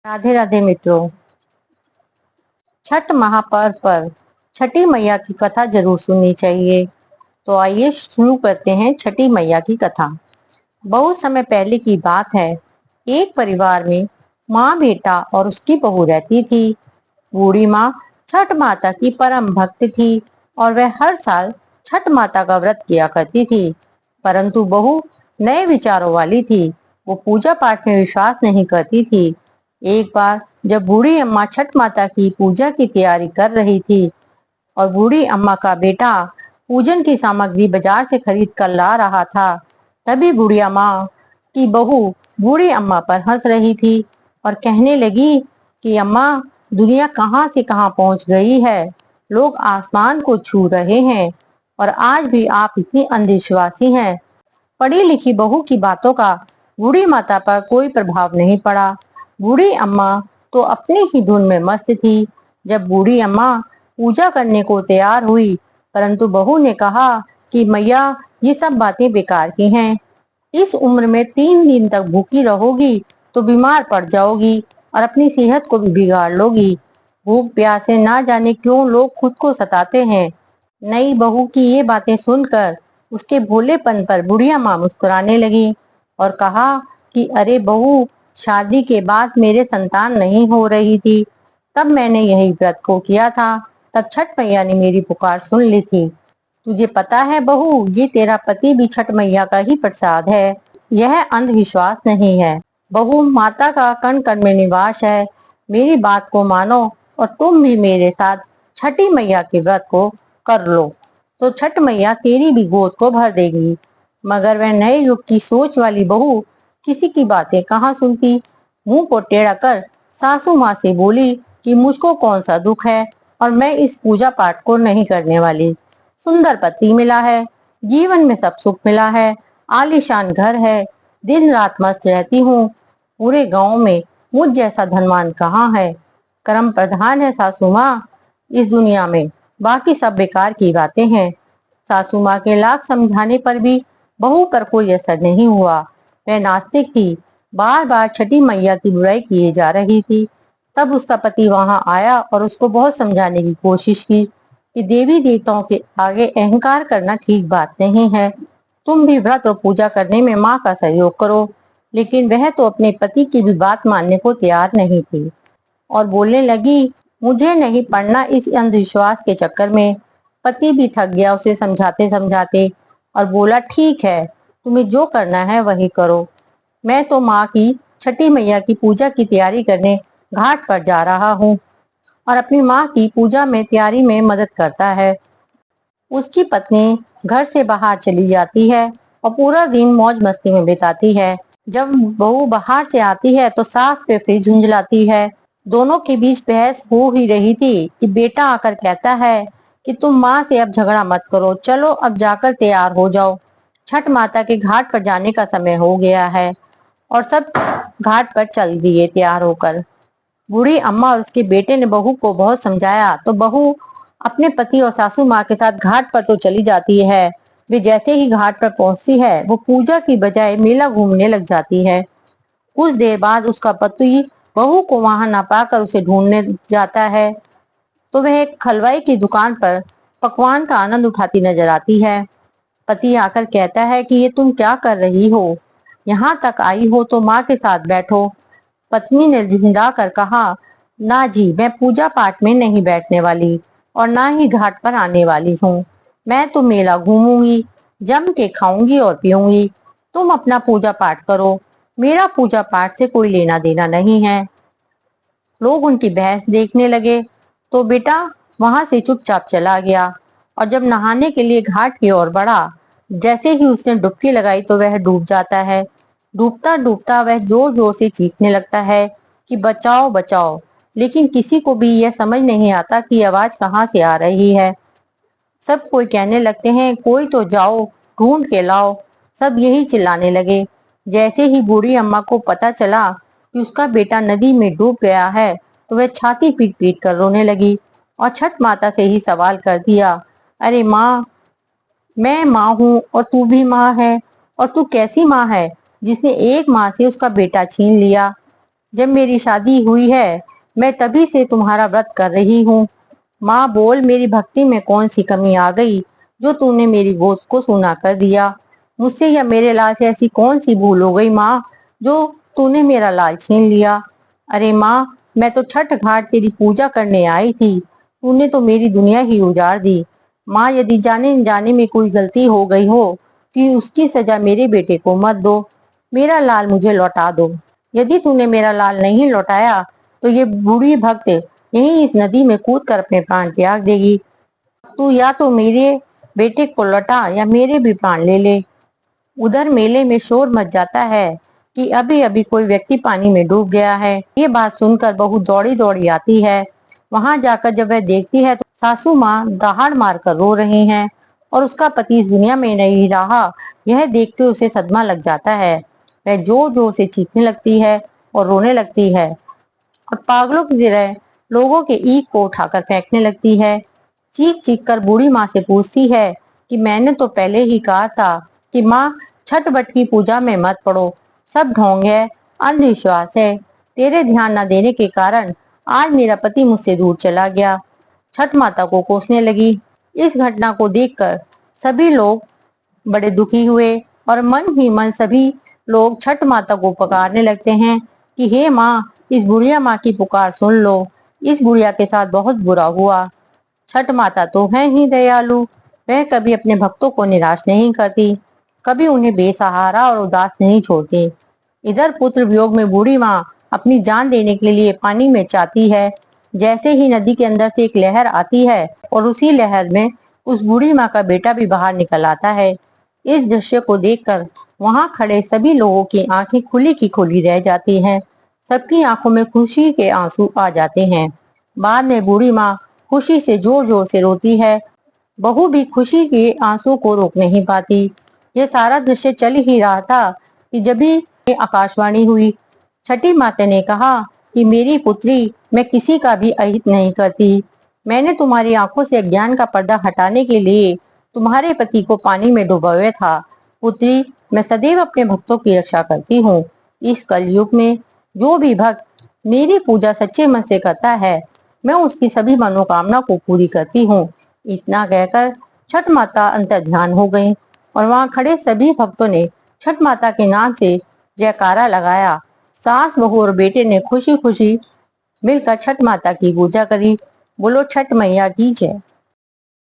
राधे राधे मित्रों। छठ महापर्व पर छठी मैया की कथा जरूर सुननी चाहिए। तो आइए शुरू करते हैं छठी मैया की कथा। बहुत समय पहले की बात है। एक परिवार में माँ, बेटा और उसकी बहू रहती थी। बूढ़ी माँ छठ माता की परम भक्त थी और वह हर साल छठ माता का व्रत किया करती थी। परंतु बहू नए विचारों वाली थी। वो पूजा पाठ में विश्वास नहीं करती थी। एक बार जब बूढ़ी अम्मा छठ माता की पूजा की तैयारी कर रही थी और बूढ़ी अम्मा का बेटा पूजन की सामग्री बाजार से खरीद कर ला रहा था, तभी बूढ़ी अम्मा की बहू बूढ़ी अम्मा पर हंस रही थी और कहने लगी कि अम्मा, दुनिया कहाँ से कहाँ पहुँच गई है। लोग आसमान को छू रहे हैं और आज भी आप इतनी अंधविश्वासी हैं। पढ़ी लिखी बहू की बातों का बूढ़ी माता पर कोई प्रभाव नहीं पड़ा। बूढ़ी अम्मा तो अपनी ही धुन में मस्त थी। जब बूढ़ी अम्मा पूजा करने को तैयार हुई, परंतु बहू ने कहा कि मैया, ये सब बातें बेकार की हैं। इस उम्र में 3 दिन तक भूखी रहोगी तो बीमार पड़ जाओगी और अपनी सेहत को भी बिगाड़ लोगी। भूख प्यास से ना जाने क्यों लोग खुद को सताते हैं। नई बहू की ये बातें सुनकर उसके भोलेपन पर बुढ़िया माँ मुस्कुराने लगी और कहा कि अरे बहू, शादी के बाद मेरे संतान नहीं हो रही थी, तब मैंने यही व्रत को किया था। तब छठ मैया ने मेरी पुकार सुन ली थी। तुझे पता है बहू, ये तेरा पति भी छठ मैया का ही प्रसाद है। यह अंधविश्वास नहीं है। बहू माता का कण कण में निवास है। मेरी बात को मानो और तुम भी मेरे साथ छठी मैया के व्रत को कर लो, तो छठ मैया तेरी भी गोद को भर देगी। मगर वह नए युग की सोच वाली बहू किसी की बातें कहाँ सुनती। मुंह को टेढ़ा कर सासू माँ से बोली कि मुझको कौन सा दुख है और मैं इस पूजा पाठ को नहीं करने वाली। सुंदर पति मिला है, जीवन में सब सुख मिला है, आलीशान घर है, दिन रात मस्त रहती हूँ। पूरे गांव में मुझ जैसा धनवान कहाँ है। कर्म प्रधान है सासू माँ इस दुनिया में, बाकी सब बेकार की बातें हैं। सासू माँ के लाख समझाने पर भी बहू पर कोई असर नहीं हुआ। वह नास्तिक थी, बार बार छठी मैया की बुराई किए जा रही थी। तब उसका पति वहां आया और उसको बहुत समझाने की कोशिश की कि देवी देवताओं के आगे अहंकार करना ठीक बात नहीं है। तुम भी व्रत और पूजा करने में माँ का सहयोग करो। लेकिन वह तो अपने पति की भी बात मानने को तैयार नहीं थी और बोलने लगी, मुझे नहीं पड़ना इस अंधविश्वास के चक्कर में। पति भी थक गया उसे समझाते समझाते और बोला, ठीक है, तुम्हें जो करना है वही करो। मैं तो माँ की छठी मैया की पूजा की तैयारी करने घाट पर जा रहा हूँ और अपनी माँ की पूजा में तैयारी में मदद करता है। उसकी पत्नी घर से बाहर चली जाती है और पूरा दिन मौज मस्ती में बिताती है। जब बहू बाहर से आती है तो सास पे फिर झुंझलाती है। दोनों के बीच बहस हो ही रही थी कि बेटा आकर कहता है कि तुम माँ से अब झगड़ा मत करो, चलो अब जाकर तैयार हो जाओ, छठ माता के घाट पर जाने का समय हो गया है। और सब घाट पर चल दिए तैयार होकर। बूढ़ी अम्मा और उसके बेटे ने बहू को बहुत समझाया तो बहू अपने पति और सासू माँ के साथ घाट पर तो चली जाती है। वे जैसे ही घाट पर पहुंचती है वो पूजा की बजाय मेला घूमने लग जाती है। कुछ देर बाद उसका पति बहू को वहां न पाकर उसे ढूंढने जाता है तो वह एक हलवाई की दुकान पर पकवान का आनंद उठाती नजर आती है। पति आकर कहता है कि ये तुम क्या कर रही हो, यहाँ तक आई हो तो माँ के साथ बैठो। पत्नी ने झिंझा कर कहा, ना जी, मैं पूजा पाठ में नहीं बैठने वाली और ना ही घाट पर आने वाली हूँ। मैं तो मेला घूमूंगी, जम के खाऊंगी और पीऊंगी। तुम अपना पूजा पाठ करो, मेरा पूजा पाठ से कोई लेना देना नहीं है। लोग उनकी बहस देखने लगे तो बेटा वहां से चुपचाप चला गया और जब नहाने के लिए घाट की ओर बढ़ा, जैसे ही उसने डुबकी लगाई तो वह डूब जाता है। डूबता डूबता वह जोर जोर से चीखने लगता है कि बचाओ बचाओ, लेकिन किसी को भी यह समझ नहीं आता कि आवाज कहाँ से आ रही है। सब कोई कहने लगते हैं, कोई तो जाओ ढूंढ के लाओ। सब यही चिल्लाने लगे। जैसे ही बूढ़ी अम्मा को पता चला कि उसका बेटा नदी में डूब गया है तो वह छाती पीट पीट कर रोने लगी और छठ माता से ही सवाल कर दिया, अरे माँ, मैं माँ हूँ और तू भी माँ है, और तू कैसी माँ है जिसने एक माँ से उसका बेटा छीन लिया। जब मेरी शादी हुई है मैं तभी से तुम्हारा व्रत कर रही हूँ। माँ बोल, मेरी भक्ति में कौन सी कमी आ गई जो तूने मेरी गोद को सूना कर दिया। मुझसे या मेरे लाल से ऐसी कौन सी भूल हो गई माँ जो तूने मेरा लाल छीन लिया। अरे माँ, मैं तो छठ घाट तेरी पूजा करने आई थी, तूने तो मेरी दुनिया ही उजाड़ दी। माँ, यदि जाने अनजाने में कोई गलती हो गई हो कि उसकी सजा मेरे बेटे को मत दो, मेरा लाल मुझे लौटा दो। यदि तूने मेरा लाल नहीं लौटाया तो ये बूढ़ी भक्त यहीं इस नदी में कूद कर अपने प्राण त्याग देगी। तू या तो मेरे बेटे को लौटा या मेरे भी प्राण ले ले। उधर मेले में शोर मच जाता है कि अभी अभी कोई व्यक्ति पानी में डूब गया है। ये बात सुनकर बहू दौड़ी दौड़ी आती है। वहां जाकर जब वह देखती है तो सासू माँ दहाड़ मारकर रो रही हैं और उसका पति इस दुनिया में नहीं रहा। यह देखते उसे सदमा लग जाता है। वह जोर जोर से चीखने लगती है और रोने लगती है और पागलों की तरह लोगों के ईख को उठाकर फेंकने लगती है। चीख चीख कर बूढ़ी माँ से पूछती है कि मैंने तो पहले ही कहा था कि माँ, छठ बट की पूजा में मत पड़ो, सब ढोंग है, अंधविश्वास है। तेरे ध्यान न देने के कारण आज मेरा पति मुझसे दूर चला गया। छठ माता को कोसने लगी। इस घटना को देखकर सभी लोग बड़े दुखी हुए और मन ही मन सभी लोग छठ माता को पुकारने लगते हैं कि हे माँ, इस बुढ़िया माँ की पुकार सुन लो, इस बुढ़िया के साथ बहुत बुरा हुआ। छठ माता तो है ही दयालु, वह कभी अपने भक्तों को निराश नहीं करती, कभी उन्हें बेसहारा और उदास नहीं छोड़ती। इधर पुत्र वियोग में बूढ़ी माँ अपनी जान देने के लिए पानी में जाती है। जैसे ही नदी के अंदर से एक लहर आती है और उसी लहर में उस बूढ़ी माँ का बेटा भी बाहर निकल आता है। इस दृश्य को देखकर वहां खड़े सभी लोगों की आंखें खुली की खुली रह जाती हैं। सबकी आंखों में खुशी के आंसू आ जाते हैं। बाद में बूढ़ी माँ खुशी से जोर जोर से रोती है। बहू भी खुशी के आंसू को रोक नहीं पाती। ये सारा दृश्य चल ही रहा था कि जभी आकाशवाणी हुई। छठी माता ने कहा कि मेरी पुत्री, मैं किसी का भी अहित नहीं करती। मैंने तुम्हारी आंखों से अज्ञान का पर्दा हटाने के लिए तुम्हारे पति को पानी में डुबोया था। पुत्री, मैं सदैव अपने भक्तों की रक्षा करती हूँ। इस कलयुग में जो भी भक्त मेरी पूजा सच्चे मन से करता है, मैं उसकी सभी मनोकामना को पूरी करती हूँ। इतना कहकर छठ माता अंतर्ध्यान हो गई और वहां खड़े सभी भक्तों ने छठ माता के नाम से जयकारा लगाया। सास बहू और बेटे ने खुशी खुशी मिलकर छठ माता की पूजा करी। बोलो छठ मैया की जय।